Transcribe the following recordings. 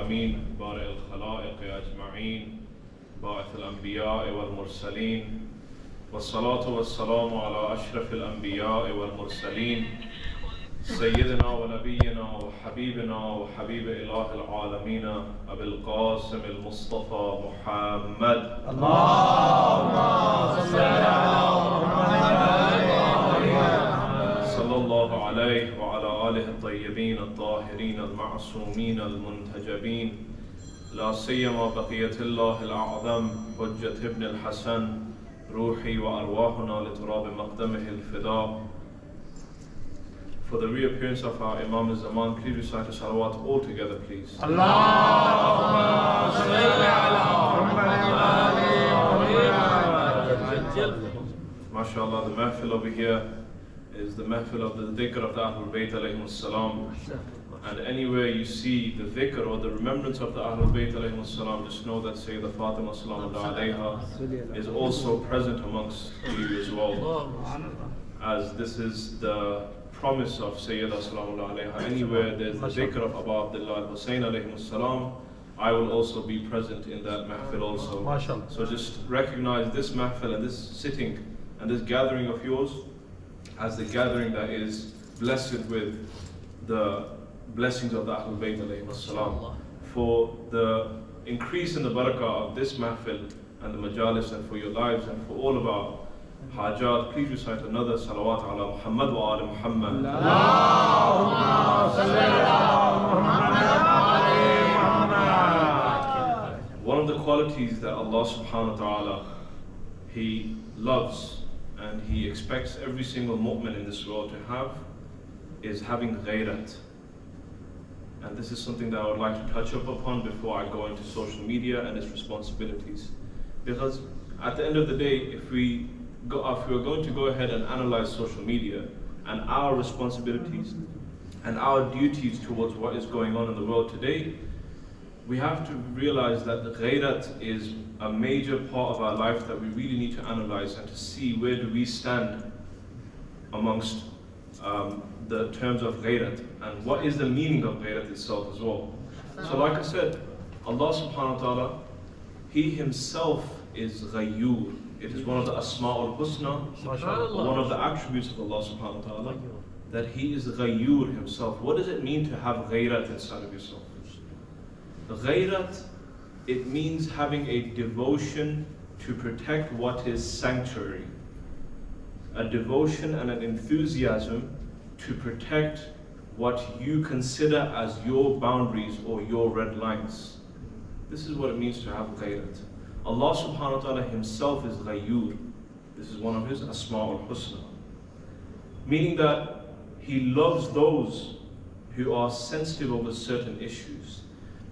العالمين بارئ الخلائق أجمعين باعث الأنبياء والمرسلين والصلاة والسلام على أشرف الأنبياء والمرسلين سيدنا ونبينا وحبيبنا وحبيب إله العالمين أبي القاسم المصطفى محمد اللهم صل على محمد صلى الله عليه وعلى آله الطيبين الطاهرين المعصومين المنتجبين لا سيما بقية الله الأعظم حجة ابن الحسن روحي وأرواحنا لتراب مقدمه الفداء. For the reappearance of our Imam al-Zaman, please recite a salawat all together, please. Allahumma salli ala Muhammad. MashaAllah, the mahfil over here is the mahfil of the dhikr of the Ahlul Bayt alayhimus salam. And anywhere you see the dhikr or the remembrance of the Ahlul Bayt alayhimus salam, just know that Sayyidah Fatima sallallahu alayha is also present amongst you as well. As this is the promise of Sayyidah sallallahu alayha. Anywhere there's the dhikr of Abu Abdullah al-Hussein alayhimus salam, I will also be present in that mahfil also. So just recognize this mahfil and this sitting and this gathering of yours as the gathering that is blessed with the blessings of the Ahlul Bayt alayhimus salam. For the increase in the barakah of this mahfil and the majalis and for your lives and for all of our hajat, please recite another salawat ala Muhammad wa ala Muhammad. Allahumma salli ala Muhammad. One of the qualities that Allah subhanahu wa ta'ala, He loves and He expects every single mu'min in this world to have is having ghayrat. And this is something that I would like to touch up upon before I go into social media and its responsibilities. Because at the end of the day, if we are going to go ahead and analyze social media and our responsibilities and our duties towards what is going on in the world today, we have to realize that the ghayrat is a major part of our life that we really need to analyze and to see where do we stand amongst the terms of ghayrat and what is the meaning of ghayrat itself as well. So like I said, Allah subhanahu wa ta'ala, He Himself is ghayyur. It is one of the Asma'ul Husna, one of the attributes of Allah subhanahu wa ta'ala, that He is ghayyur Himself. What does it mean to have ghayrat inside of yourself? Ghayrat, it means having a devotion to protect what is sanctuary. A devotion and an enthusiasm to protect what you consider as your boundaries or your red lines. This is what it means to have ghayrat. Allah subhanahu wa ta'ala Himself is ghayyur. This is one of His Asma'ul Husna. Meaning that He loves those who are sensitive over certain issues.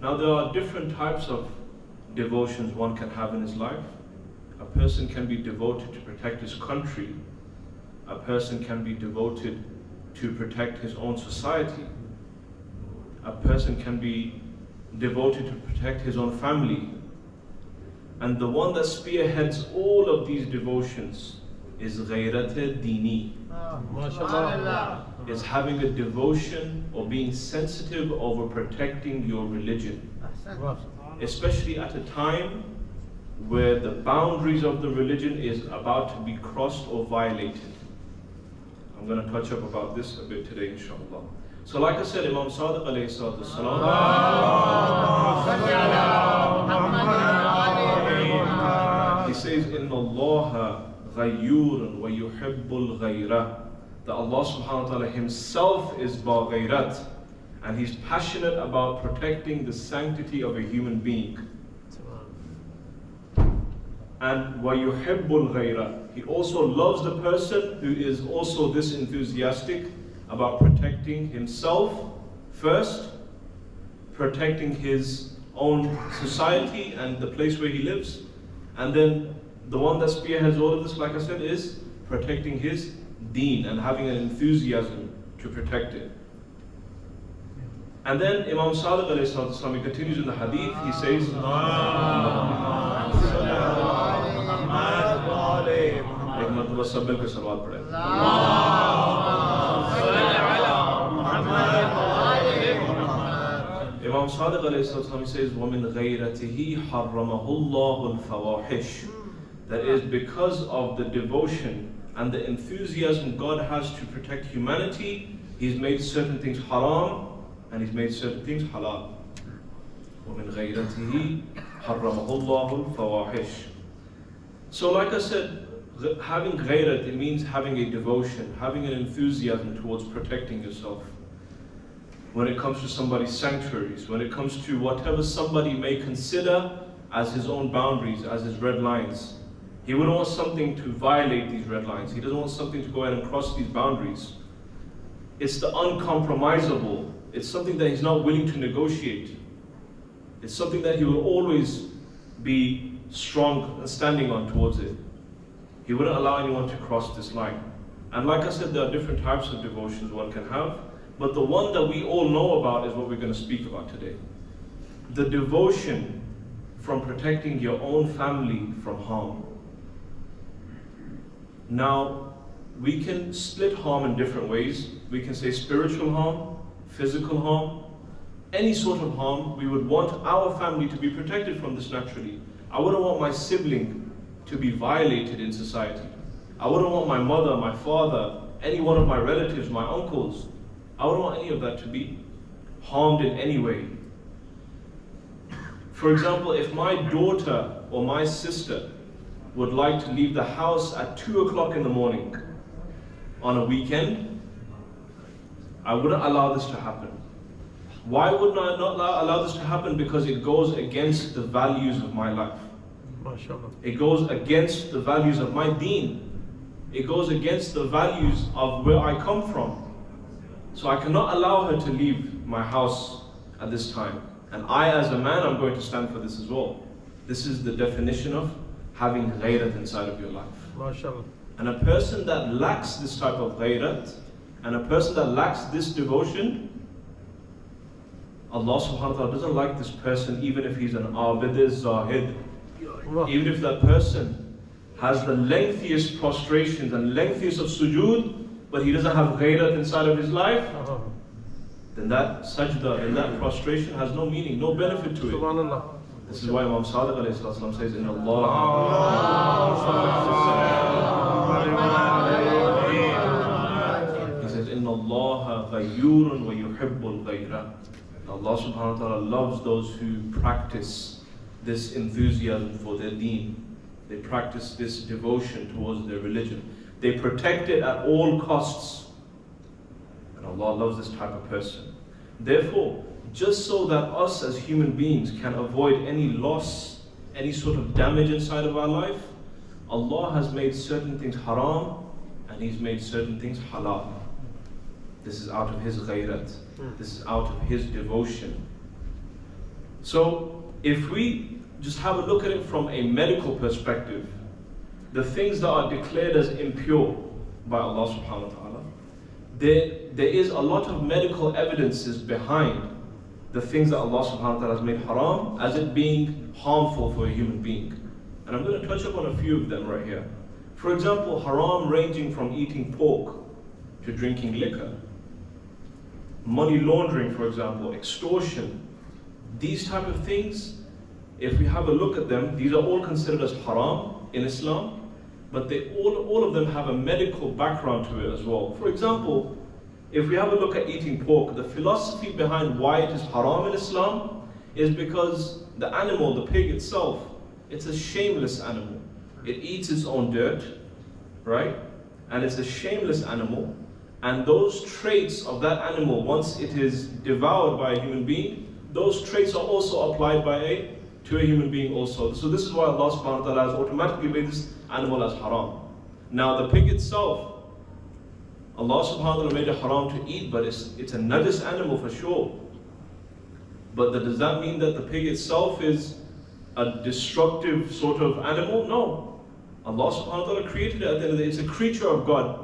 Now there are different types of devotions one can have in his life. A person can be devoted to protect his country. A person can be devoted to protect his own society. A person can be devoted to protect his own family. And the one that spearheads all of these devotions is ghayrat dini. Is having a devotion or being sensitive over protecting your religion. Especially at a time where the boundaries of the religion is about to be crossed or violated. I'm going to touch up about this a bit today, inshallah. So like I said, Imam Sadiq alayhi salatu salam, he says, Inna Allah ghayyurun wa yuhibbul ghayra. That Allah subhanahu wa ta'ala Himself is ba-ghayrat, and He's passionate about protecting the sanctity of a human being. And wa yuhibbul ghayra, He also loves the person who is also this enthusiastic about protecting himself first, protecting his own society and the place where he lives, and then the one that spearheads all of this, like I said, is protecting his deen and having an enthusiasm to protect it. And then Imam Sadiq alayhi salatu, he continues in the hadith, he says, Imam Imam Sadiq alayhi salam, he says, وَمِنْ غَيْرَتِهِ حَرَّمَهُ اللَّهُ الْفَوَاحِشِ. That is because of the devotion and the enthusiasm God has to protect humanity, He's made certain things haram and He's made certain things halal. وَمِنْ غَيْرَتِهِ حَرَّمَهُ اللَّهُ الْفَوَاحِشِ. So like I said, having ghayrat, it means having a devotion, having an enthusiasm towards protecting yourself. When it comes to somebody's sanctuaries, when it comes to whatever somebody may consider as his own boundaries, as his red lines. He wouldn't want something to violate these red lines. He doesn't want something to go ahead and cross these boundaries. It's the uncompromisable. It's something that he's not willing to negotiate. It's something that he will always be strong and standing on towards it. He wouldn't allow anyone to cross this line. And like I said, there are different types of devotions one can have. But the one that we all know about is what we're going to speak about today. The devotion from protecting your own family from harm. Now, we can split harm in different ways. We can say spiritual harm, physical harm, any sort of harm. We would want our family to be protected from this naturally. I wouldn't want my sibling to be violated in society. I wouldn't want my mother, my father, any one of my relatives, my uncles. I wouldn't want any of that to be harmed in any way. For example, if my daughter or my sister would like to leave the house at 2 o'clock in the morning on a weekend, I wouldn't allow this to happen. Why wouldn't I not allow this to happen? Because it goes against the values of my life. MashaAllah. It goes against the values of my deen. It goes against the values of where I come from. So I cannot allow her to leave my house at this time. And I, as a man, I'm going to stand for this as well. This is the definition of having ghayrat inside of your life. MashaAllah. And a person that lacks this type of ghayrat, and a person that lacks this devotion, Allah subhanahu wa ta'ala doesn't like this person even if he's an abid, zahid. Even if that person has the lengthiest prostrations and lengthiest of sujood, but he doesn't have ghayrat inside of his life, then that sajda and that prostration has no meaning, no benefit to it. Subhanallah. This is why Imam Sadiq alayhi salam says, Inna Allah. He says, Inna Allah ghayyurun wa yuhibbul ghayra. Allah subhanahu wa ta'ala loves those who practice this enthusiasm for their deen. They practice this devotion towards their religion. They protect it at all costs. And Allah loves this type of person. Therefore, just so that us as human beings can avoid any loss, any sort of damage inside of our life, Allah has made certain things haram and He's made certain things halal. This is out of His ghayrat. This is out of His devotion. So, if we just have a look at it from a medical perspective, the things that are declared as impure by Allah subhanahu wa ta'ala, there is a lot of medical evidences behind the things that Allah subhanahu wa ta'ala has made haram as it being harmful for a human being. And I'm going to touch upon a few of them right here. For example, haram ranging from eating pork to drinking liquor. Money laundering, for example, extortion. These type of things, if we have a look at them, these are all considered as haram in Islam, but they all of them have a medical background to it as well. For example, if we have a look at eating pork, the philosophy behind why it is haram in Islam is because the animal, the pig itself, it's a shameless animal. It eats its own dirt, right? And it's a shameless animal. And those traits of that animal, once it is devoured by a human being, those traits are also applied to a human being also. So this is why Allah subhanahu wa ta'ala has automatically made this animal as haram. Now the pig itself, Allah subhanahu wa ta'ala made it haram to eat, but it's a najis animal for sure. But does that mean that the pig itself is a destructive sort of animal? No. Allah subhanahu wa ta'ala created it at the end of the day. It's a creature of God.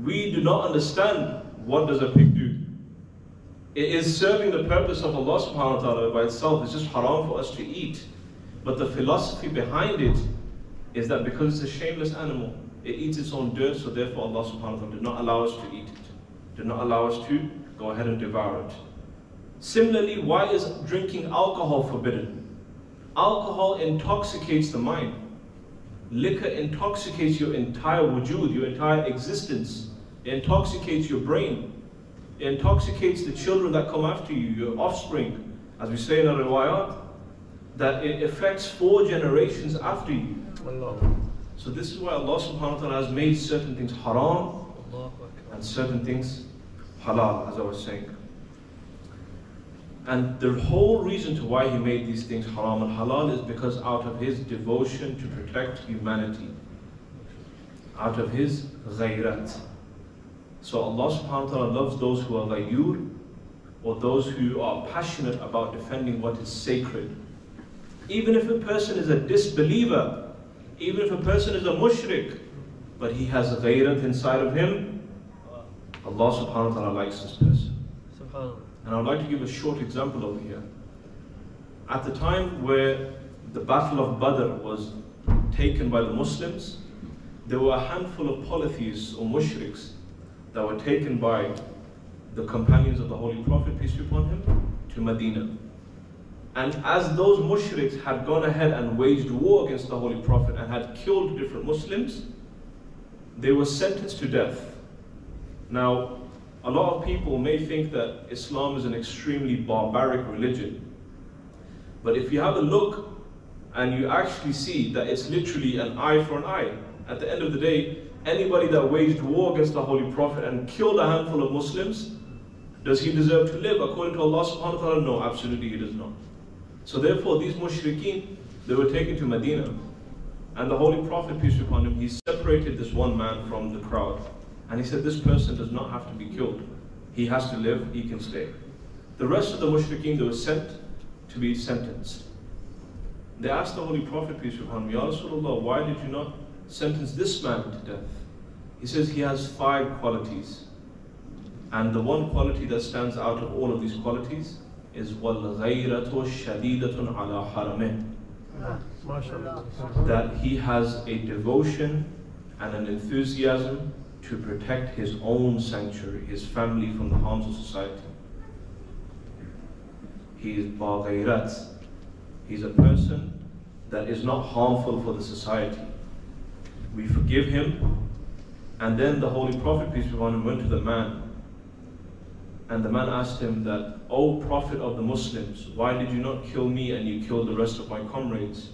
We do not understand what does a pig do. It is serving the purpose of Allah subhanahu wa ta'ala by itself. It's just haram for us to eat. But the philosophy behind it is that because it's a shameless animal, it eats its own dirt, so therefore Allah subhanahu wa ta'ala did not allow us to eat it. Did not allow us to go ahead and devour it. Similarly, why is drinking alcohol forbidden? Alcohol intoxicates the mind. Liquor intoxicates your entire wujud, your entire existence. It intoxicates your brain. It intoxicates the children that come after you, your offspring. As we say in our riwayat, that it affects 4 generations after you. So this is why Allah subhanahu wa ta'ala has made certain things haram and certain things halal, as I was saying. And the whole reason to why He made these things haram and halal is because out of His devotion to protect humanity, out of His ghayrat. So Allah subhanahu wa ta'ala loves those who are ghayur, or those who are passionate about defending what is sacred. Even if a person is a disbeliever, even if a person is a mushrik, but he has ghayrat inside of him, Allah subhanahu wa ta'ala likes this person. And I would like to give a short example over here. At the time where the Battle of Badr was taken by the Muslims, there were a handful of polytheists or mushriks that were taken by the companions of the Holy Prophet, peace be upon him, to Medina. And as those mushriks had gone ahead and waged war against the Holy Prophet and had killed different Muslims, they were sentenced to death. Now, a lot of people may think that Islam is an extremely barbaric religion. But if you have a look and you actually see that it's literally an eye for an eye, at the end of the day, anybody that waged war against the Holy Prophet and killed a handful of Muslims, does he deserve to live? According to Allah subhanahu wa ta'ala, no, absolutely he does not. So therefore, these mushrikeen, they were taken to Medina. And the Holy Prophet, peace be upon him, he separated this one man from the crowd. And he said, this person does not have to be killed. He has to live, he can stay. The rest of the mushrikeen, they were sent to be sentenced. They asked the Holy Prophet, peace be upon him, Ya Rasulullah, why did you not sentence this man to death? He says he has 5 qualities. And the one quality that stands out of all of these qualities is وَالْغَيْرَةُ شَدِيدَةٌ عَلَى حَرَمِهِ. That he has a devotion and an enthusiasm to protect his own sanctuary, his family, from the harms of society. He is ba-ghayrat. He's a person that is not harmful for the society. We forgive him. And then the Holy Prophet, peace be upon him, went to the man. And the man asked him that, O Prophet of the Muslims, why did you not kill me and you killed the rest of my comrades?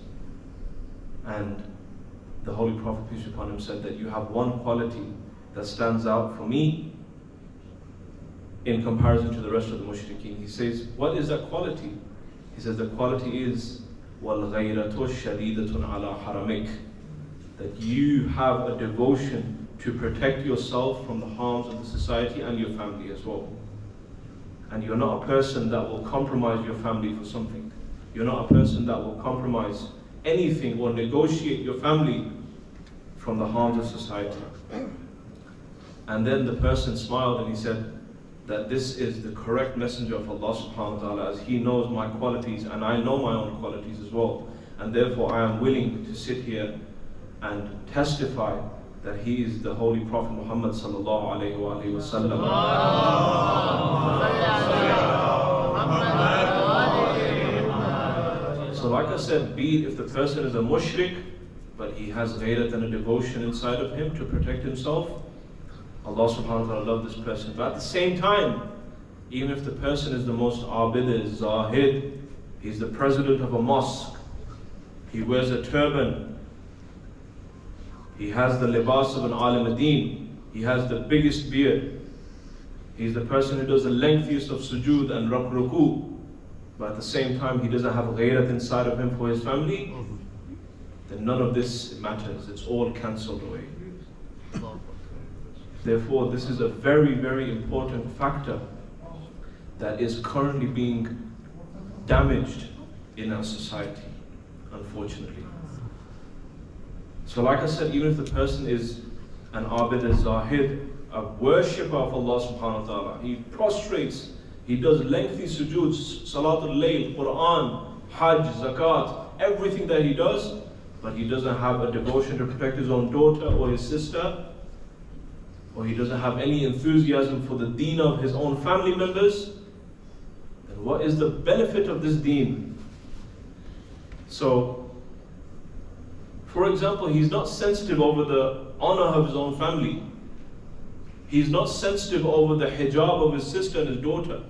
And the Holy Prophet, peace be upon him, said that you have one quality that stands out for me in comparison to the rest of the mushrikeen. He says, what is that quality? He says the quality is وَالْغَيْرَةُ شَدِيدَةٌ عَلَى حَرَمِكَ. That you have a devotion to protect yourself from the harms of the society and your family as well. And you're not a person that will compromise your family for something. You're not a person that will compromise anything or negotiate your family from the harms of society. And then the person smiled and he said that this is the correct messenger of Allah subhanahu wa ta'ala, as he knows my qualities and I know my own qualities as well. And therefore I am willing to sit here and testify that he is the Holy Prophet Muhammad sallallahu alayhi wa sallam. So like I said, be it if the person is a mushrik, but he has ghayrat and a devotion inside of him to protect himself, Allah subhanahu wa ta'ala loves this person. But at the same time, even if the person is the most abid, zahid, he's the president of a mosque, he wears a turban, he has the libas of an alim ad-din, he has the biggest beard, he's the person who does the lengthiest of sujood and ruku, but at the same time he doesn't have ghayrat inside of him for his family, then none of this matters. It's all cancelled away. Therefore, this is a very, very important factor that is currently being damaged in our society, unfortunately. So like I said, even if the person is an abid al-zahid, a worshipper of Allah subhanahu wa ta'ala, he prostrates, he does lengthy sujoods, salatul layl, Quran, hajj, zakat, everything that he does, but he doesn't have a devotion to protect his own daughter or his sister, or he doesn't have any enthusiasm for the deen of his own family members, then What is the benefit of this deen? So, for example, he's not sensitive over the honor of his own family. He's not sensitive over the hijab of his sister and his daughter.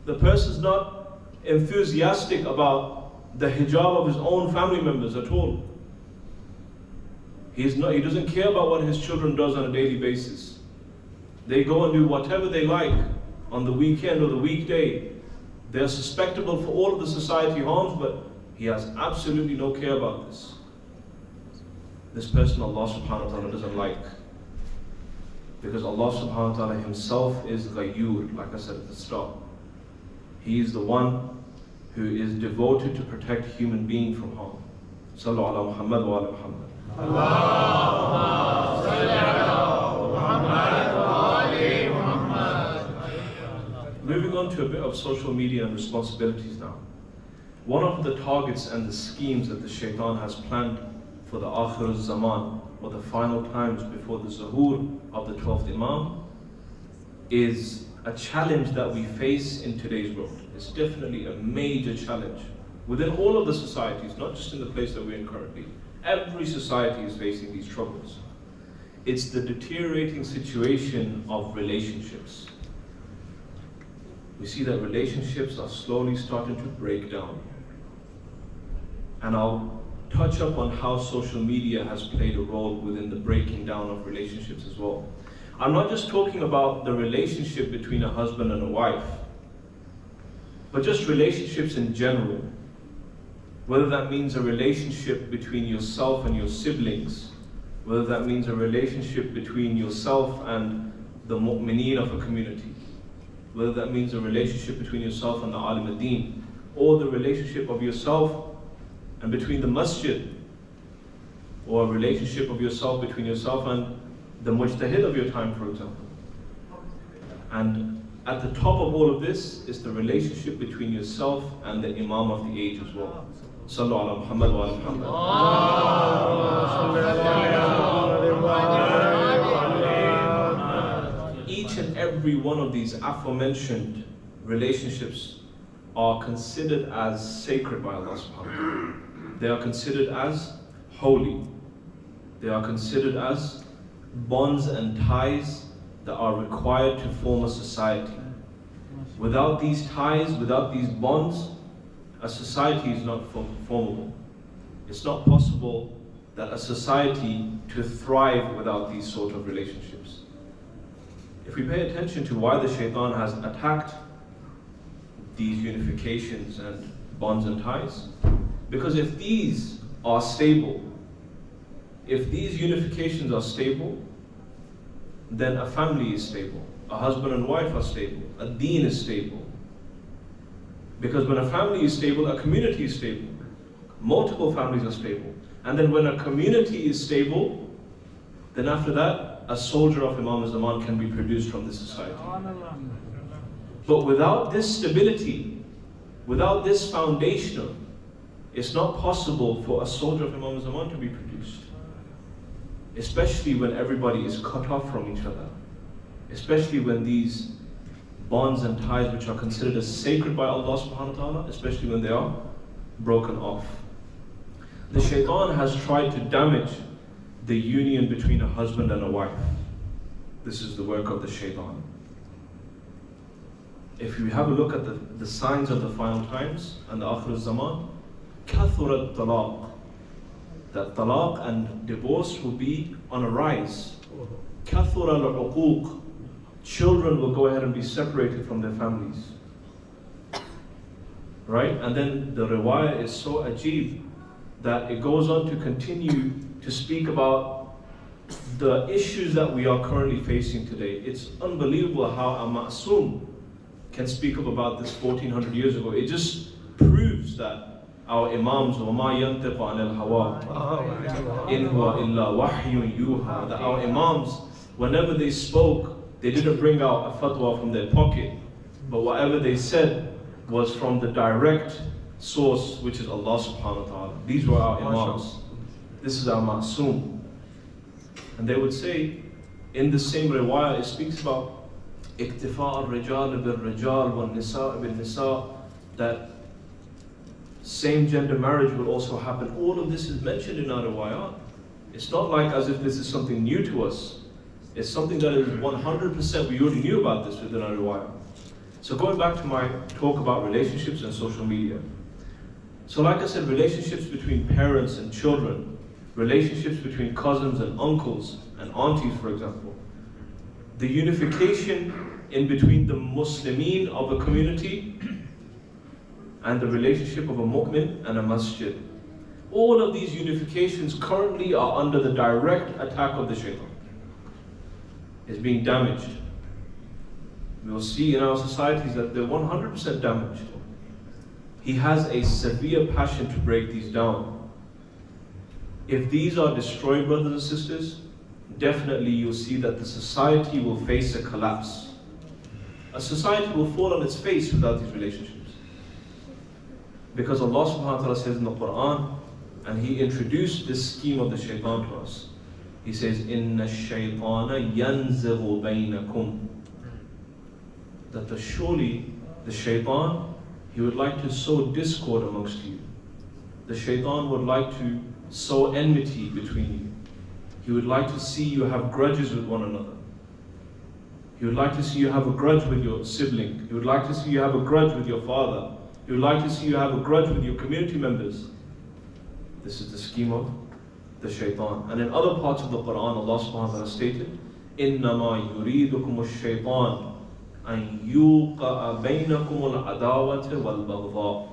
The person's not enthusiastic about the hijab of his own family members at all. He doesn't care about what his children does on a daily basis. They go and do whatever they like on the weekend or the weekday. They're susceptible for all of the society harms, but he has absolutely no care about this. This person Allah subhanahu wa ta'ala doesn't like. Because Allah subhanahu wa ta'ala himself is ghayyur, like I said at the start. He is the one who is devoted to protect human being from harm. Sallu ala Muhammad wa ala Muhammad. Allahumma salli ala Muhammad wa ali Muhammad. Moving on to a bit of social media and responsibilities now. One of the targets and the schemes that the shaitan has planned for the Akhir al-Zaman, or the final times before the Zuhur of the 12th Imam, is a challenge that we face in today's world. It's definitely a major challenge within all of the societies, not just in the place that we're in currently. Every society is facing these troubles. It's the deteriorating situation of relationships. We see that relationships are slowly starting to break down. And I'll touch up on how social media has played a role within the breaking down of relationships as well. I'm not just talking about the relationship between a husband and a wife, but just relationships in general. Whether that means a relationship between yourself and your siblings, whether that means a relationship between yourself and the mu'mineen of a community, whether that means a relationship between yourself and the alim ad-din, or the relationship of yourself and between the masjid, or a relationship of yourself between yourself and the mujtahid of your time, for example. And at the top of all of this is the relationship between yourself and the imam of the age as well. Sallu ala Muhammad wa ala Muhammad. Each and every one of these aforementioned relationships are considered as sacred by Allah subhanahu wa ta'ala. They are considered as holy. They are considered as bonds and ties that are required to form a society. Without these ties, without these bonds, a society is not formable. It's not possible that a society to thrive without these sort of relationships. If we pay attention to why the shaitan has attacked these unifications and bonds and ties, because if these are stable, if these unifications are stable, then a family is stable, a husband and wife are stable, a deen is stable. Because when a family is stable, a community is stable. Multiple families are stable. And then when a community is stable, then after that, a soldier of Imam al-Zaman can be produced from this society. But without this stability, without this foundation, it's not possible for a soldier of Imam al-Zaman to be produced. Especially when everybody is cut off from each other. Especially when these bonds and ties which are considered as sacred by Allah subhanahu wa ta'ala, especially when they are broken off. The shaitan has tried to damage the union between a husband and a wife. This is the work of the shaitan. If you have a look at the signs of the final times and the Akhir al-Zaman, kathurat talaq, that talaq and divorce will be on a rise. Kathura al-uquq, children will go ahead and be separated from their families. Right? And then the riwayah is so ajib that it goes on to continue to speak about the issues that we are currently facing today. It's unbelievable how a ma'soom can speak up about this 1400 years ago. It just proves that our imams, وَمَا يَنْتِقُ عَنِ الْهَوَىٰ إِنْ هُوَ إِلَّا وَحْيٌ يُوحَىٰ, that our imams, whenever they spoke, they didn't bring out a fatwa from their pocket, but whatever they said was from the direct source, which is Allah subhanahu wa ta'ala. These were our imams. This is our ma'soom. And they would say, in the same riwayah, it speaks about اكتفاء الرجال بالرجال والنساء بالنساء, that same gender marriage will also happen. All of this is mentioned in our riwayat. It's not like as if this is something new to us. It's something that is 100%, we already knew about this within our riwayat. So going back to my talk about relationships and social media. So like I said, relationships between parents and children, relationships between cousins and uncles and aunties, for example. The unification in between the Muslimin of a community and the relationship of a mu'min and a masjid. All of these unifications currently are under the direct attack of the shaitan. It's being damaged. We will see in our societies that they're 100% damaged. He has a severe passion to break these down. If these are destroyed, brothers and sisters, definitely you'll see that the society will face a collapse. A society will fall on its face without these relationships. Because Allah subhanahu wa ta'ala says in the Quran, and He introduced this scheme of the shaitan to us. He says, Inna shaytana yanzighu baynakum. That surely the shaitan, he would like to sow discord amongst you. The shaitan would like to sow enmity between you. He would like to see you have grudges with one another. He would like to see you have a grudge with your sibling. He would like to see you have a grudge with your father. He would like to see you have a grudge with your community members. This is the scheme of the shaitan. And in other parts of the Quran, Allah subhanahu wa ta'ala stated, إِنَّمَا يُرِيدُكُمُ الشَّيْطَانِ أَن يُوقَعَ بَيْنَكُمُ الْعَدَاوَةِ وَالْبَغْضَاءِ.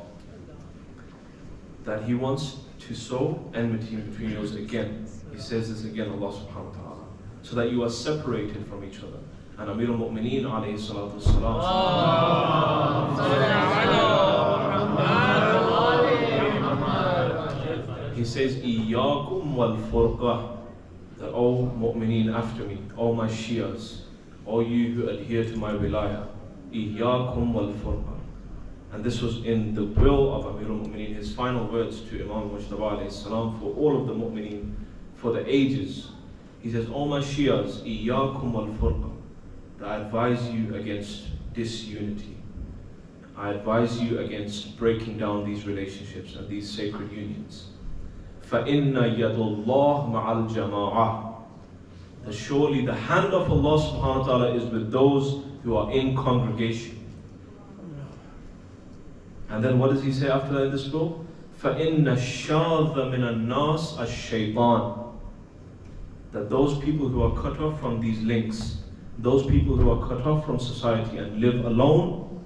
That He wants to sow enmity between you again. He says this again, Allah subhanahu wa ta'ala. So that you are separated from each other. And Amir al-Mu'mineen alayhi salatu wasalam, he says, إِيَّاكُمْ وَالْفُرْقَةِ, that O mu'mineen after me, O my Shias, O you who adhere to my wilayah, إِيَّاكُمْ وَالْفُرْقَةِ. And this was in the will of Amir al-Mu'mineen, his final words to Imam Mujtaba alayhi salam for all of the mu'mineen for the ages. He says, O my Shias, إِيَّاكُمْ وَالْفُرْقَةِ, that I advise you against disunity. I advise you against breaking down these relationships and these sacred unions. فَإِنَّ يَدُ اللَّهِ مَعَ الْجَمَاعَةِ, that surely the hand of Allah subhanahu wa ta'ala is with those who are in congregation. And then what does He say after that in this book? فَإِنَّ الشَّاذَ مِنَ النَّاسِ الشَّيْطَانِ, that those people who are cut off from these links, those people who are cut off from society and live alone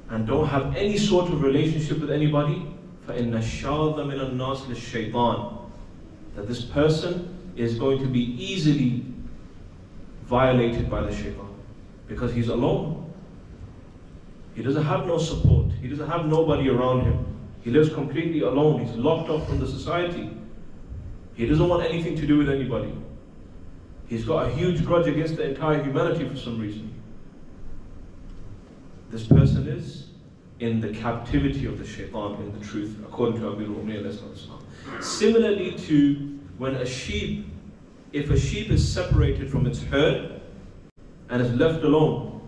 and don't have any sort of relationship with anybody, فَإِنَّ الشَّاذَ مِنَ النَّاسِ لِلشَّيْطَانِ, that this person is going to be easily violated by the shaitan because he's alone. He doesn't have no support. He doesn't have nobody around him. He lives completely alone. He's locked off from the society. He doesn't want anything to do with anybody. He's got a huge grudge against the entire humanity for some reason. This person is in the captivity of the shaitan, in the truth, according to Amir al-Mu'mineen. Similarly to when a sheep, if a sheep is separated from its herd and is left alone,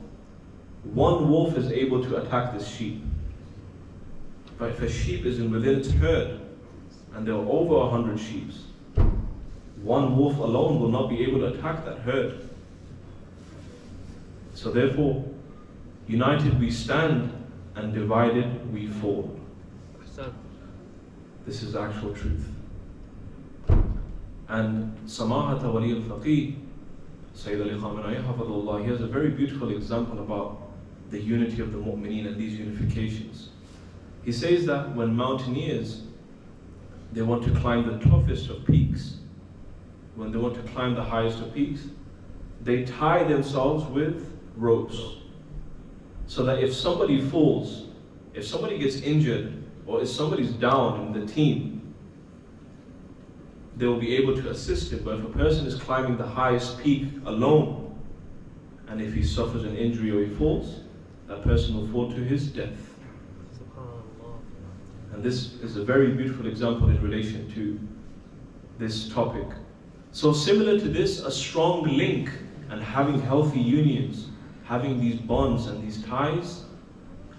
one wolf is able to attack this sheep. But if a sheep is within its herd and there are over 100 sheep, one wolf alone will not be able to attack that herd. So therefore, united we stand and divided we fall. This is actual truth. And Samahata Wali al-Faqih, Sayyid Ali Khamenei Hafadullah, he has a very beautiful example about the unity of the mu'mineen and these unifications. He says that when mountaineers, they want to climb the toughest of peaks, when they want to climb the highest of peaks, they tie themselves with ropes. So that if somebody falls, if somebody gets injured, or if somebody's down in the team, they will be able to assist him. But if a person is climbing the highest peak alone, and if he suffers an injury or he falls, that person will fall to his death. And this is a very beautiful example in relation to this topic. So similar to this, a strong link and having healthy unions, having these bonds and these ties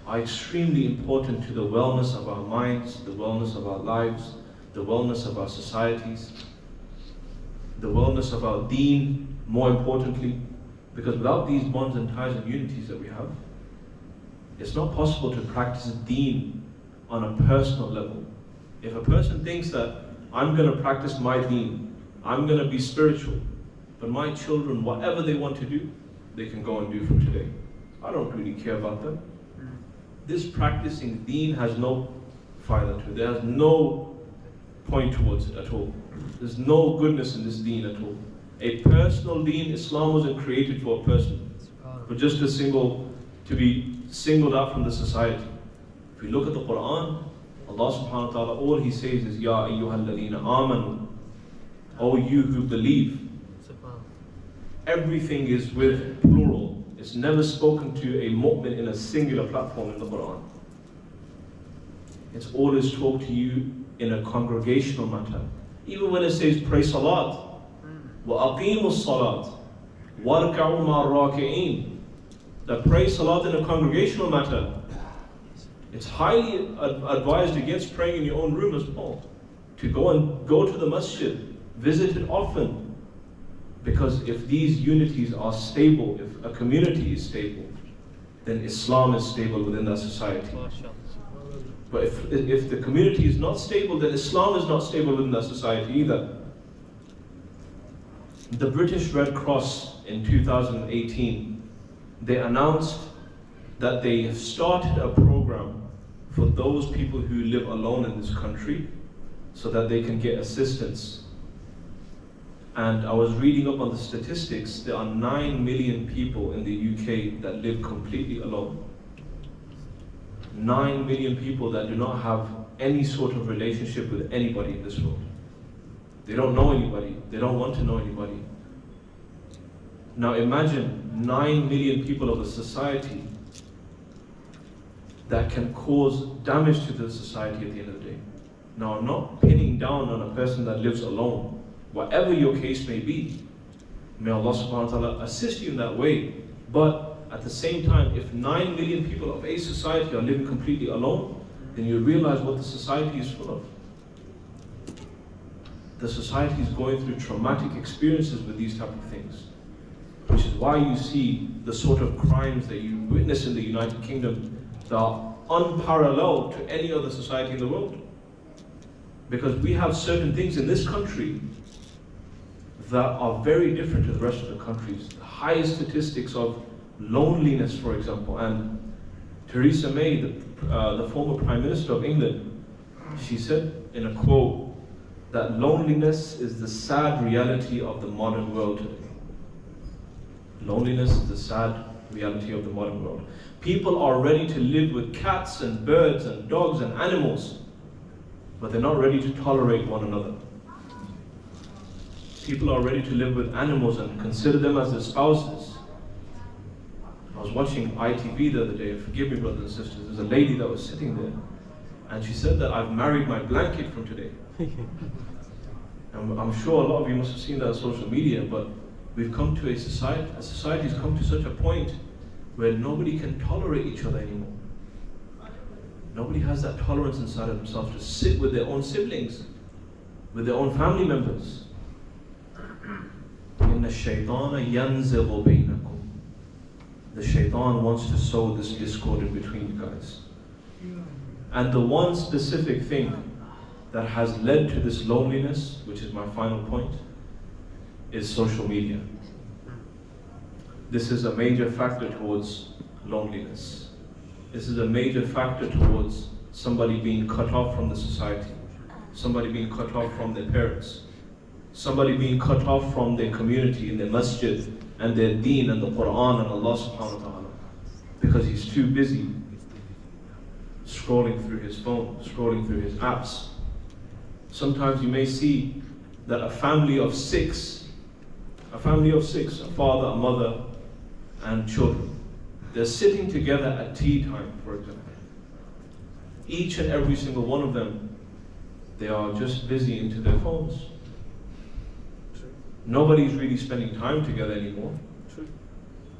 are extremely important to the wellness of our minds, the wellness of our lives, the wellness of our societies, the wellness of our deen, more importantly, because without these bonds and ties and unities that we have, it's not possible to practice deen on a personal level. If a person thinks that I'm going to practice my deen, I'm going to be spiritual, but my children, whatever they want to do, they can go and do from today. I don't really care about them. This practicing deen has no fayda to it. There's no point towards it at all. There's no goodness in this deen at all. A personal deen, Islam wasn't created for a person, for just to be singled out from the society. If we look at the Quran, Allah subhanahu wa ta'ala, all He says is, Ya ayyuhal ladina amanu, O you who believe. Everything is with plural. It's never spoken to a mu'min in a singular platform in the Quran. It's always talked to you in a congregational matter. Even when it says pray salat, wa aqimu salat, warka'u ma'ar-raki'in, that pray salat in a congregational matter. It's highly advised against praying in your own room as well. To go to the masjid, visit it often. Because if these unities are stable, if a community is stable, then Islam is stable within that society. But if the community is not stable, then Islam is not stable within that society either. The British Red Cross in 2018, they announced that they have started a program for those people who live alone in this country so that they can get assistance. And I was reading up on the statistics. There are 9 million people in the UK that live completely alone. 9 million people that do not have any sort of relationship with anybody in this world. They don't know anybody. They don't want to know anybody. Now imagine 9 million people of a society that can cause damage to the society at the end of the day. Now I'm not pinning down on a person that lives alone. Whatever your case may be, may Allah subhanahu wa ta'ala assist you in that way. But at the same time, if 9 million people of a society are living completely alone, then you realize what the society is full of. The society is going through traumatic experiences with these type of things. Which is why you see the sort of crimes that you witness in the United Kingdom that are unparalleled to any other society in the world. Because we have certain things in this country that are very different to the rest of the countries. The highest statistics of loneliness, for example, and Theresa May, the former Prime Minister of England, she said in a quote that loneliness is the sad reality of the modern world today. Loneliness is the sad reality of the modern world. People are ready to live with cats and birds and dogs and animals, but they're not ready to tolerate one another. People are ready to live with animals and consider them as their spouses. I was watching ITV the other day, forgive me brothers and sisters, there's a lady that was sitting there, and she said that I've married my blanket from today. And I'm sure a lot of you must have seen that on social media, but we've come to a society's come to such a point where nobody can tolerate each other anymore. Nobody has that tolerance inside of themselves to sit with their own siblings, with their own family members. The shaitan wants to sow this discord in between you guys. And the one specific thing that has led to this loneliness, which is my final point, is social media. This is a major factor towards loneliness. This is a major factor towards somebody being cut off from the society, somebody being cut off from their parents, somebody being cut off from their community in their masjid and their deen and the Quran and Allah subhanahu wa ta'ala, because he's too busy scrolling through his phone, scrolling through his apps. Sometimes you may see that a family of six, a father, a mother, and children, they're sitting together at tea time, for example. Each and every single one of them, they are just busy into their phones. Nobody's really spending time together anymore.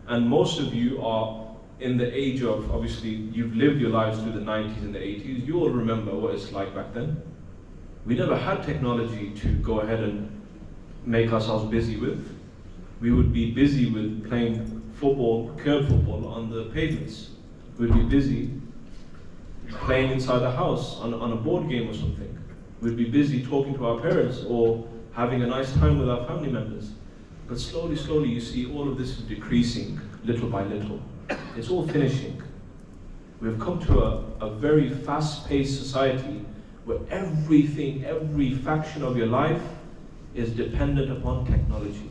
And most of you are in the age of, obviously, you've lived your lives through the 90s and the 80s. You all remember what it's like back then. We never had technology to go ahead and make ourselves busy with. We would be busy with playing football, curb football on the pavements. We'd be busy playing inside the house on a board game or something. We'd be busy talking to our parents or having a nice time with our family members. But slowly, slowly, you see all of this is decreasing little by little. It's all finishing. We've come to a very fast-paced society where everything, every faction of your life is dependent upon technology.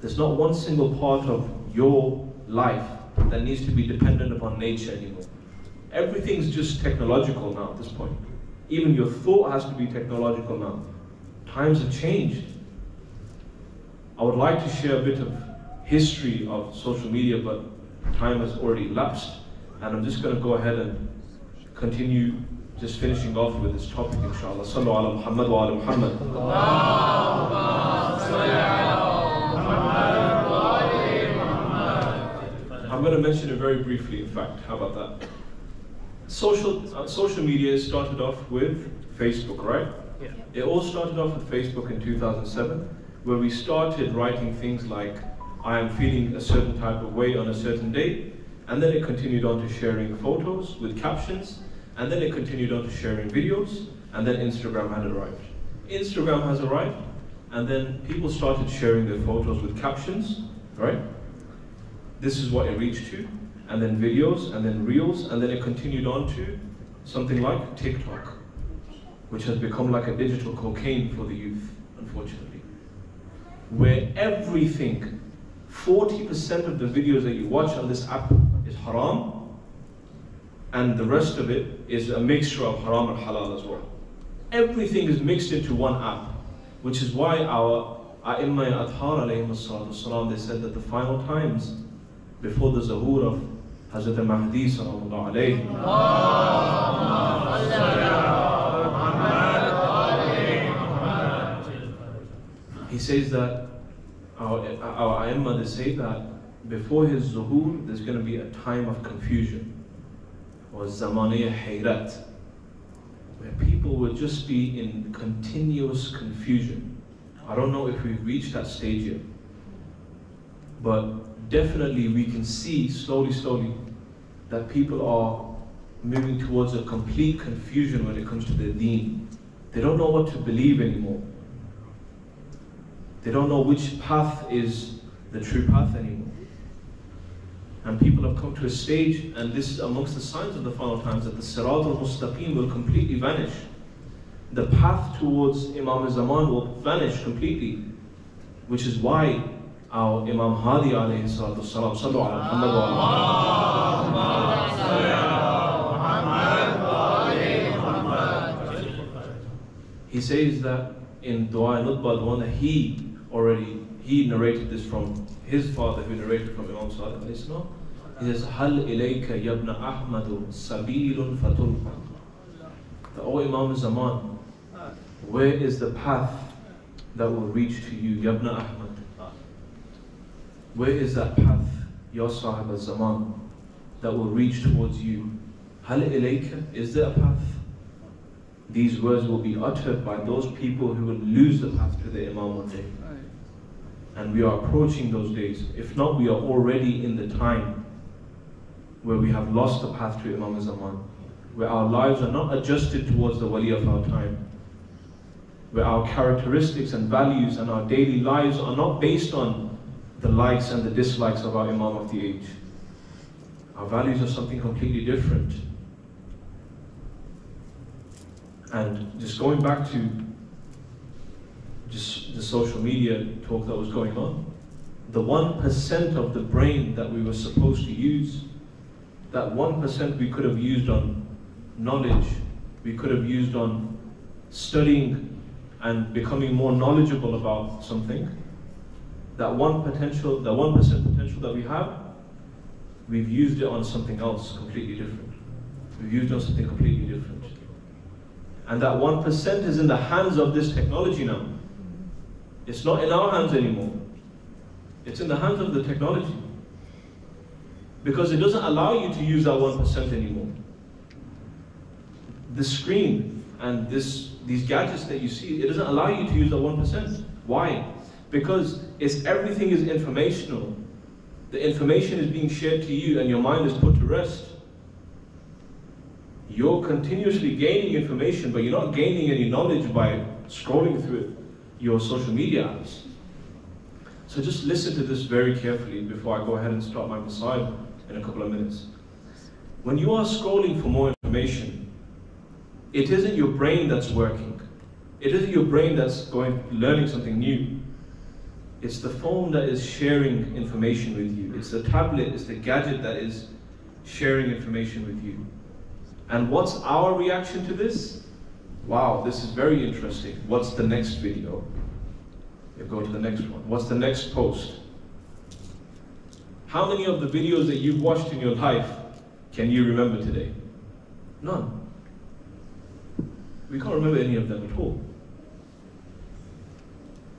There's not one single part of your life that needs to be dependent upon nature anymore. Everything's just technological now at this point. Even your thought has to be technological now. Times have changed. I would like to share a bit of history of social media, but time has already lapsed, and I'm just going to go ahead and continue just finishing off with this topic, inshallah. Sallu ala Muhammad wa ala Muhammad. I'm going to mention it very briefly, in fact. How about that? Social media started off with Facebook, right? Yeah. It all started off with Facebook in 2007, where we started writing things like, I am feeling a certain type of way on a certain day, and then it continued on to sharing photos with captions, and then it continued on to sharing videos, and then Instagram had arrived. Instagram has arrived, and then people started sharing their photos with captions, right? This is what it reached to, and then videos, and then reels, and then it continued on to something like TikTok, which has become like a digital cocaine for the youth, unfortunately. Where everything, 40% of the videos that you watch on this app is haram, and the rest of it is a mixture of haram and halal as well. Everything is mixed into one app, which is why our A'imma Athhar alayhim as-salam, they said that the final times, before the zuhur of Hazrat Mahdi sallallahu alayhi, he says that our A'imma, they say that before his zuhur, there's going to be a time of confusion, or zamaniya hayrat, where people will just be in continuous confusion. I don't know if we've reached that stage yet, but definitely we can see slowly, slowly that people are moving towards a complete confusion when it comes to their deen. They don't know what to believe anymore. They don't know which path is the true path anymore. And people have come to a stage, and this is amongst the signs of the final times, that the Sirat al-Mustaqim will completely vanish. The path towards Imam al-Zaman will vanish completely, which is why our Imam Hadi alayhi salatu wasalam, sallu ala Muhammad wa ala. He says that in Dua Nutbah, the one that he narrated this from his father, who narrated from Imam Sadiq alayhi salam. He says, Hal ilayka yabna Ahmadu sabilun fatulqa. The O Imam Zaman, where is the path that will reach to you, Yabna Ahmad? Where is that path, Ya Sahib al-Zaman, that will reach towards you? Hal ilayka, is there a path? These words will be uttered by those people who will lose the path to the Imam one day. And we are approaching those days. If not, we are already in the time where we have lost the path to Imam al-Zaman, where our lives are not adjusted towards the wali of our time, where our characteristics and values and our daily lives are not based on the likes and the dislikes of our Imam of the age. Our values are something completely different. And just going back to just the social media talk that was going on, the 1% of the brain that we were supposed to use, that 1% we could have used on knowledge, we could have used on studying and becoming more knowledgeable about something, that 1% potential that we have, we've used it on something else completely different. We've used it on something completely different. And that 1% is in the hands of this technology now. It's not in our hands anymore. It's in the hands of the technology. because it doesn't allow you to use that 1% anymore. The screen and these gadgets that you see, it doesn't allow you to use that 1%. Why? Because everything is informational. The information is being shared to you and your mind is put to rest. You're continuously gaining information, but you're not gaining any knowledge by scrolling through your social media apps. So just listen to this very carefully before I go ahead and start my masayib in a couple of minutes. When you are scrolling for more information, it isn't your brain that's working. It isn't your brain that's learning something new. It's the phone that is sharing information with you. It's the tablet, it's the gadget that is sharing information with you. And what's our reaction to this? Wow, this is very interesting. What's the next video? You go to the next one. What's the next post? How many of the videos that you've watched in your life can you remember today? None. We can't remember any of them at all.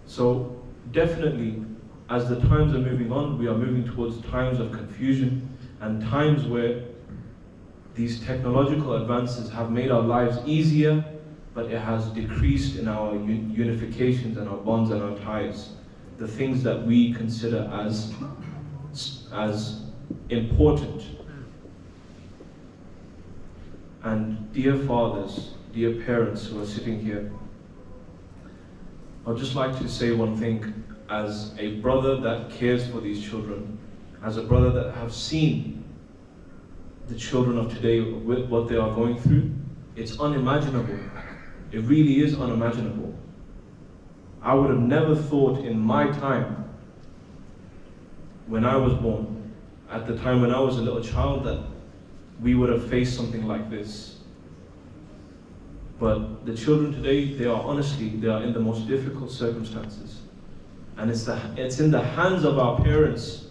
So definitely, as the times are moving on, we are moving towards times of confusion and times where these technological advances have made our lives easier, but it has decreased in our unifications and our bonds and our ties. The things that we consider as important. And dear fathers, dear parents who are sitting here, I'd just like to say one thing as a brother that cares for these children, as a brother that have seen the children of today with what they are going through. It's unimaginable. It really is unimaginable. I would have never thought in my time, when I was born, at the time when I was a little child, that we would have faced something like this. But the children today, they are in the most difficult circumstances. And it's in the hands of our parents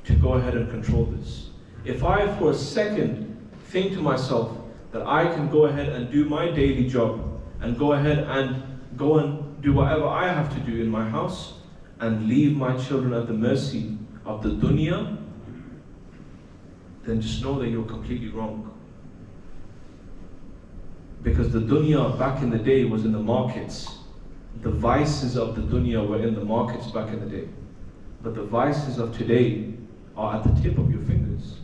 to go ahead and control this. If I, for a second, think to myself that I can go ahead and do my daily job and go ahead and do whatever I have to do in my house and leave my children at the mercy of the dunya, then just know that you're completely wrong. Because the dunya back in the day was in the markets. The vices of the dunya were in the markets back in the day. But the vices of today are at the tip of your fingers.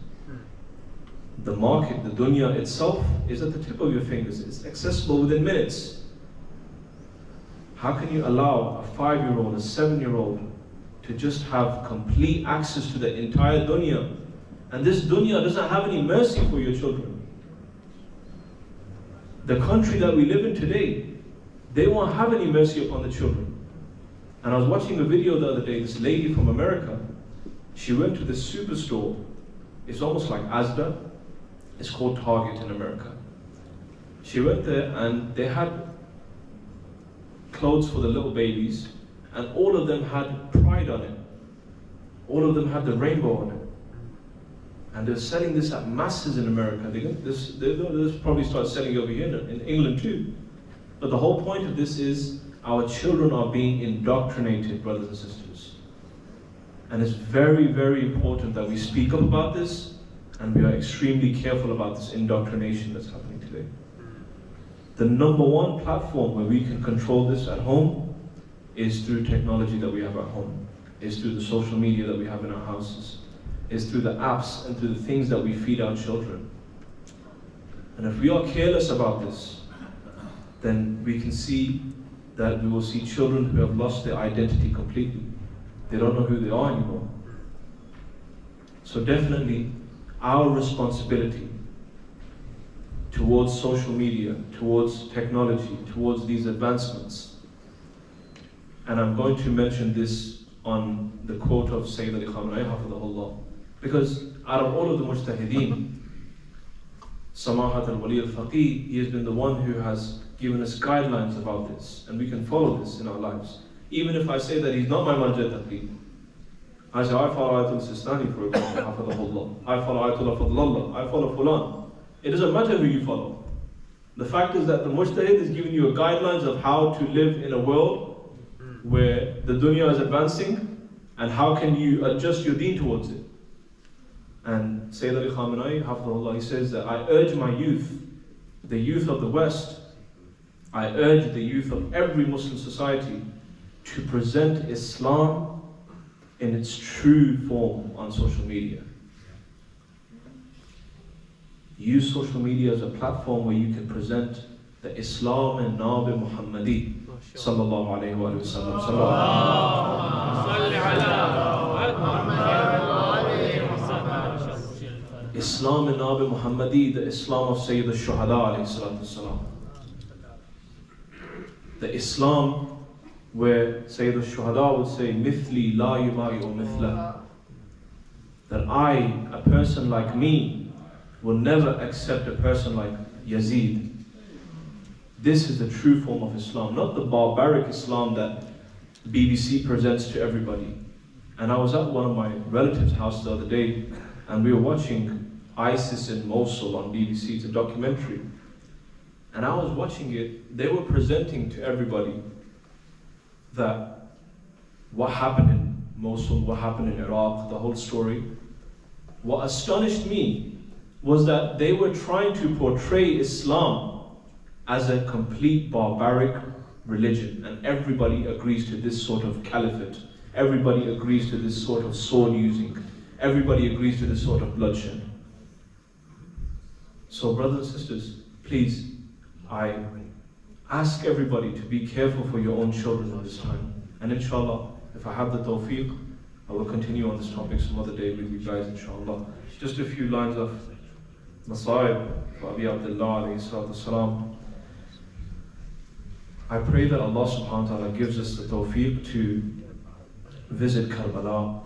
The market, the dunya itself, is at the tip of your fingers. It's accessible within minutes. How can you allow a 5-year-old, a 7-year-old to just have complete access to the entire dunya? And this dunya doesn't have any mercy for your children. The country that we live in today, they won't have any mercy upon the children. And I was watching a video the other day, this lady from America, she went to this superstore. It's almost like Asda. It's called Target in America. She went there and they had clothes for the little babies, and all of them had pride on it. All of them had the rainbow on it. And they're selling this at masses in America. They'll probably start selling over here in England too. But the whole point of this is our children are being indoctrinated, brothers and sisters. And it's very, very important that we speak up about this, and we are extremely careful about this indoctrination that's happening today. The number one platform where we can control this at home is through technology that we have at home, is through the social media that we have in our houses, is through the apps and through the things that we feed our children. And if we are careless about this, then we can see that we will see children who have lost their identity completely. They don't know who they are anymore. So definitely, our responsibility towards social media, towards technology, towards these advancements. And I'm going to mention this on the quote of Sayyid Ali Khamenei, hafidhahullah. Because out of all of the mujtahideen, Samahat al-Wali al-Faqih, he has been the one who has given us guidelines about this, and we can follow this in our lives. Even if I say that he's not my marja taqlid, I say, I follow Ayatul Sistani, for example, hafidhahullah. I follow Ayatul Fadlallah. I follow Fulan. It doesn't matter who you follow. The fact is that the mujtahid is giving you guidelines of how to live in a world where the dunya is advancing, and how can you adjust your deen towards it. And Sayyid Ali Khamenei, Hafidhullah, he says that I urge my youth, the youth of the West, I urge the youth of every Muslim society to present Islam in its true form on social media. Use social media as a platform where you can present the Islam and Nabi Muhammadi sallallahu alayhi wa sallam. Islam and Nabi Muhammadi, the Islam of Sayyid al-Shuhada alayhi salatu wasalam. The Islam where Sayyid al-Shuhada would say, Mithli la yubayu mithla. That I, a person like me, will never accept a person like Yazid. This is the true form of Islam, not the barbaric Islam that BBC presents to everybody. And I was at one of my relatives' house the other day, and we were watching ISIS in Mosul on BBC. It's a documentary. And I was watching it. They were presenting to everybody that what happened in Mosul, what happened in Iraq, the whole story. What astonished me was that they were trying to portray Islam as a complete barbaric religion, and everybody agrees to this sort of caliphate. Everybody agrees to this sort of sword using. Everybody agrees to this sort of bloodshed. So brothers and sisters, please, I ask everybody to be careful for your own children at this time. And inshallah, if I have the tawfiq, I will continue on this topic some other day with you guys, inshallah. Just a few lines of Masaib for Abi Abdullah alayhi salatu wasalam. I pray that Allah subhanahu wa ta'ala gives us the tawfiq to visit Karbala.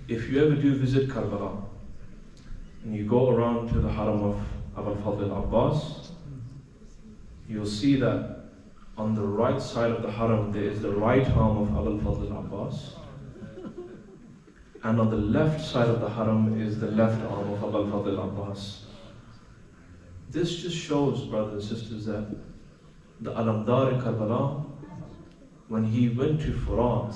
If you ever do visit Karbala, and you go around to the haram of Abul Fadl al-Abbas, you'll see that on the right side of the haram there is the right arm of Abul Fadl al-Abbas, and on the left side of the haram is the left arm of Abul Fadl al-Abbas. This just shows, brothers and sisters, that the Alamdar in Karbala, when he went to Furat,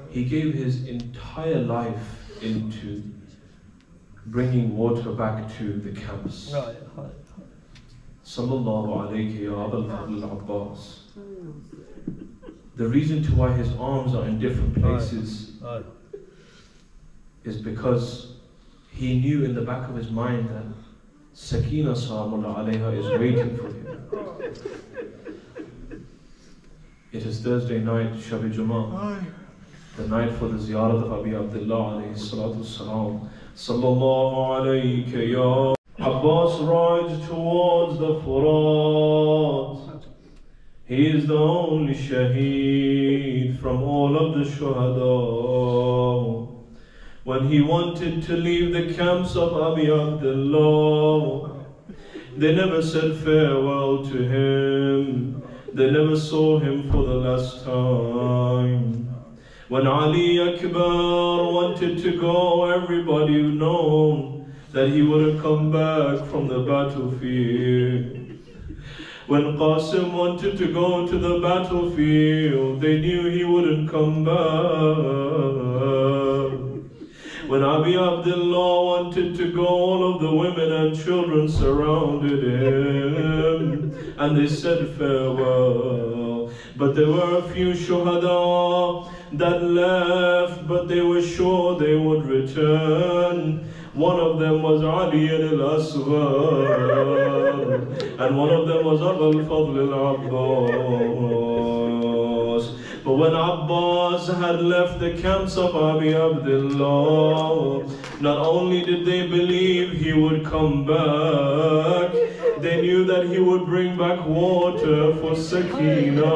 he gave his entire life into bringing water back to the camps. Sallallahu alayhi ya Abul Fadl al-Abbas. The reason to why his arms are in different places is because he knew in the back of his mind that Sakina Salamullah alayha is waiting for him. It is Thursday night, Shab-e Jummah, the night for the ziyarat of Abi Abdullah alayhi salatu salam. Sallallahu alayka ya Abbas rides towards the Furat. He is the only shaheed from all of the shuhada. When he wanted to leave the camps of Abi Abdullah, they never said farewell to him. They never saw him for the last time. When Ali Akbar wanted to go, everybody known that he would have come back from the battlefield. When Qasim wanted to go to the battlefield, they knew he wouldn't come back. When Abi Abdullah wanted to go, all of the women and children surrounded him, and they said farewell. But there were a few shuhada that left, but they were sure they would return. One of them was Ali al-Asghar, and one of them was Abul Fadl al-Abbas. But when Abbas had left the camps of Abi Abdullah, not only did they believe he would come back, they knew that he would bring back water for Sakina.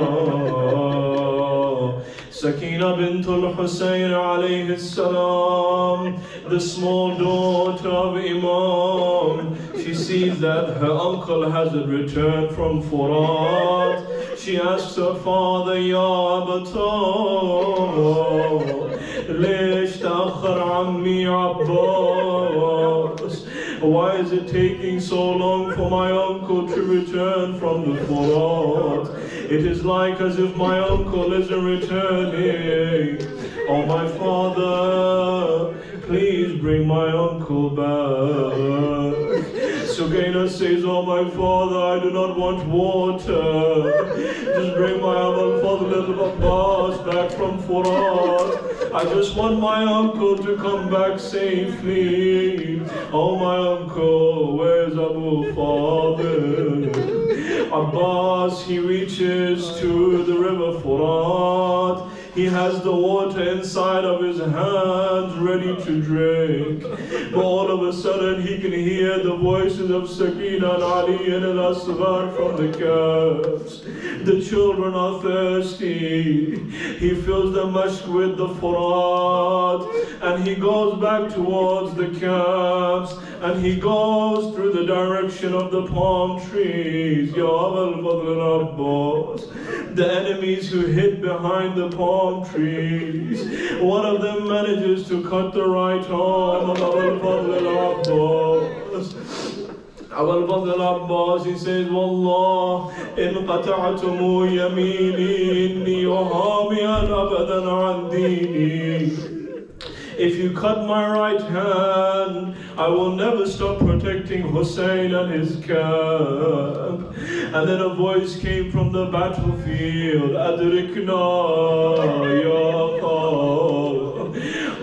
Sakina bint al-Husayn alayhi salam, the small daughter of Imam, she sees that her uncle hasn't returned from Furat. She asks her father, Ya Abata, Lish ta'akhar ammi Abbas? Why is it taking so long for my uncle to return from the Furat? It is like as if my uncle isn't returning. Oh my father, please bring my uncle back. Sugaina says, oh my father, I do not want water. Just bring my Abul Fadl al-Abbas back from Furat. I just want my uncle to come back safely. Oh my uncle, where's Abu Fadl? Abbas, he reaches to the river Furat. He has the water inside of his hands ready to drink. But all of a sudden he can hear the voices of Sakina and Ali and Al-Asghar from the camps. The children are thirsty. He fills the mashk with the Furat and he goes back towards the camps and he goes through the direction of the palm trees. Ya Abul Fadl al-Abbas. The enemies who hid behind the palm trees. One of them manages to cut the right arm of Abul Fadl al-Abbas. Abul Fadl al-Abbas, he says, Wallah, in qata'atumu yamini inni uhamiyan abadan an dini. If you cut my right hand, I will never stop protecting Hussein and his camp. And then a voice came from the battlefield, Adrikna, Ya Qawm,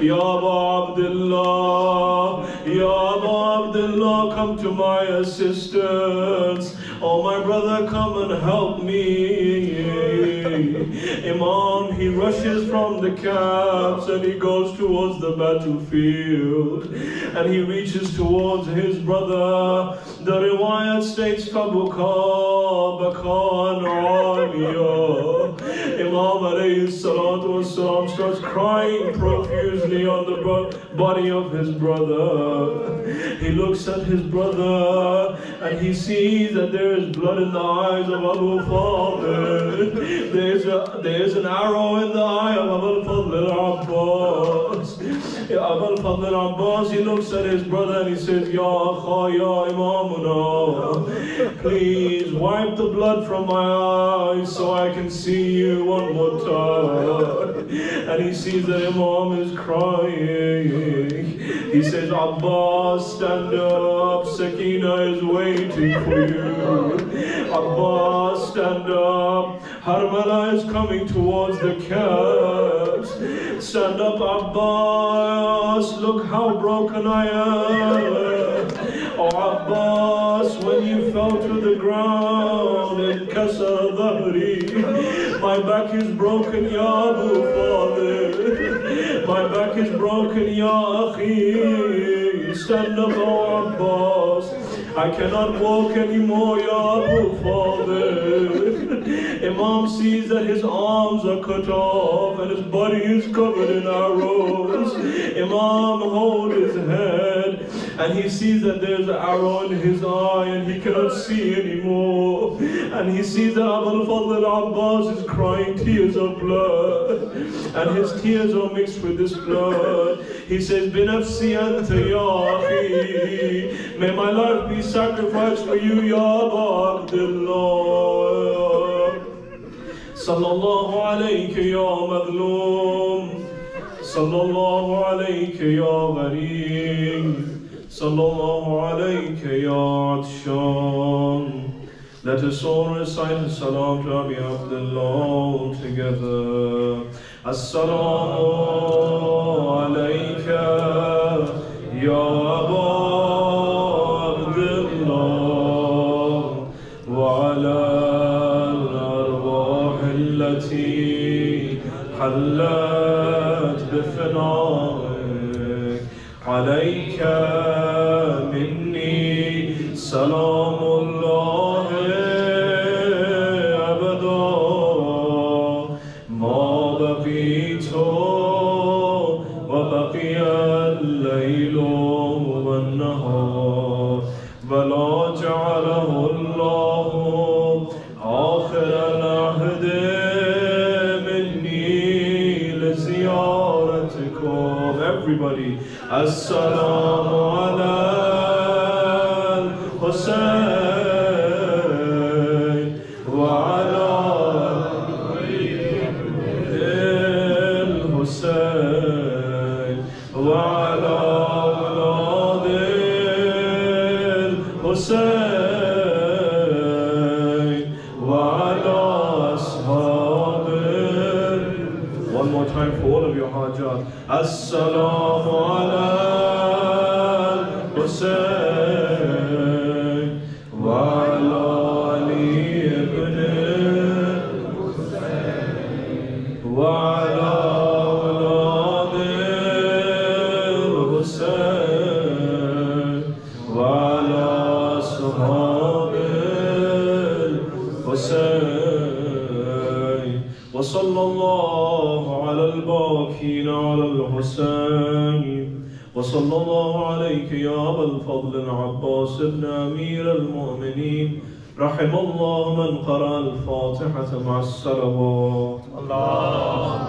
Ya Abu Abdullah, Ya Abu Abdullah, come to my assistance. Oh my brother, come and help me. Imam, he rushes from the camps and he goes towards the battlefield and he reaches towards his brother. The riwayat states, Fabuka Bakan Aliya. Imam alayhi salatu wasalam starts crying profusely on the body of his brother. He looks at his brother and he sees that there is blood in the eyes of Abu Fadl. There's an arrow in the eye of Abul Fadl al-Abbas. Abul Fadl al-Abbas, he looks at his brother and he says, Ya Akha, Ya Imamuna, please wipe the blood from my eyes so I can see you one more time. And he sees that Imam is crying. He says, Abbas, stand up, Sakina is waiting for you. Abbas, stand up, Harmala is coming towards the camps. Stand up, Abbas, look how broken I am. Oh Abbas, when you fell to the ground in Kasar Dhahri, my back is broken, Ya Abu Fadl. My back is broken, Ya Akhi. Stand up, oh Abbas. I cannot walk anymore, Ya Abu Fadl. Imam sees that his arms are cut off and his body is covered in arrows. Imam holds his head and he sees that there's an arrow in his eye and he cannot see anymore. And he sees that Abul Fadl al-Abbas is crying tears of blood and his tears are mixed with this blood. He says, Binafsi anta ya akhi, may my life be sacrificed for you, Ya Abu Abdullah. Sallallahu alayka ya madloom, Sallallahu alayka ya ghareeb, Sallallahu alayka ya atshan. Let us all recite the salam to Abi Abdullah together. As-salamu alayka ya Abu Abdullah wa ala al-arwah allati hallat bifanaik alayka minni salamullah abada ma baqitu wa baqiya al-laylu wan-nahar wa la ja'alahu Allahu akhir al-ahd minni li ziyaratikum. Everybody, as-salamu ala al-Husayn wa ala al-Husayn. الحسين وعلى أصحابه. One more time for all of your hajat. Assalamu ala al-Husayn wa ala Ali ibn Husayn wa ala awlad al-Husayn wa ala ashab al-Husayn. Wa sallallahu ala al-baqin ala al-Husayn. وصلى الله عليك يا أبا الفضل العباس بن أمير المؤمنين. رحم الله من قرأ الفاتحة مع الصلوات. اللهم